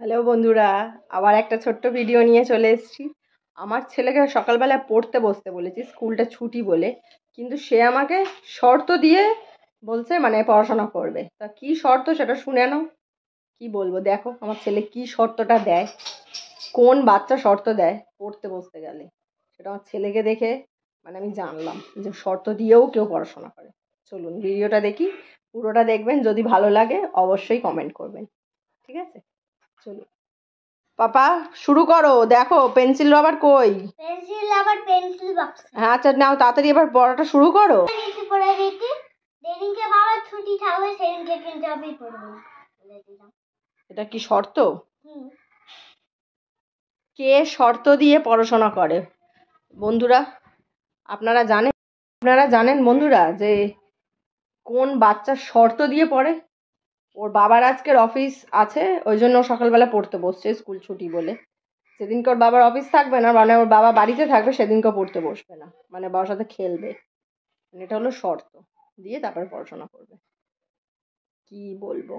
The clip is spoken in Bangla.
হ্যালো বন্ধুরা, আবার একটা ছোট্ট ভিডিও নিয়ে চলে এসেছি। আমার ছেলেকে সকালবেলায় পড়তে বসতে বলেছি, স্কুলটা ছুটি বলে, কিন্তু সে আমাকে শর্ত দিয়ে বলছে মানে পড়াশোনা করবে। তা কি শর্ত সেটা শুনে নাও। কি বলবো, দেখো আমার ছেলে কি শর্তটা দেয়, কোন বাচ্চা শর্ত দেয় পড়তে বসতে গেলে। সেটা আমার ছেলেকে দেখে মানে আমি জানলাম যে শর্ত দিয়েও কেউ পড়াশোনা করে। চলুন ভিডিওটা দেখি, পুরোটা দেখবেন, যদি ভালো লাগে অবশ্যই কমেন্ট করবেন, ঠিক আছে? চলুন পাপা, শুরু করো। দেখো পেন্সিল রাবার কই? Pencil rubber pencil box. হ্যাঁ আচ্ছা, নাও তাড়াতাড়ি এবার পড়াটা শুরু করো। নিচে পড়ে দিতে যেদিনকে বাবা ছুটি থাকবে সেদিনকে কিন্তু আমি পড়বো বলে দিলাম। এটা কি শর্ত? কে শর্ত দিয়ে পড়াশোনা করে বন্ধুরা? আপনারা জানেন বন্ধুরা যে কোন বাচ্চা শর্ত দিয়ে পড়ে? ওর বাবার আজকের অফিস আছে, ওই জন্য সকালবেলা পড়তে বসছে, স্কুল ছুটি বলে। সেদিনকে ওর বাবার অফিস থাকবে না, মানে ওর বাবা বাড়িতে থাকবে, সেদিনকে পড়তে বসবে না, মানে বাবার সাথে খেলবে। এটা হলো শর্ত দিয়ে তারপরে পড়াশোনা করবে। কি বলবো।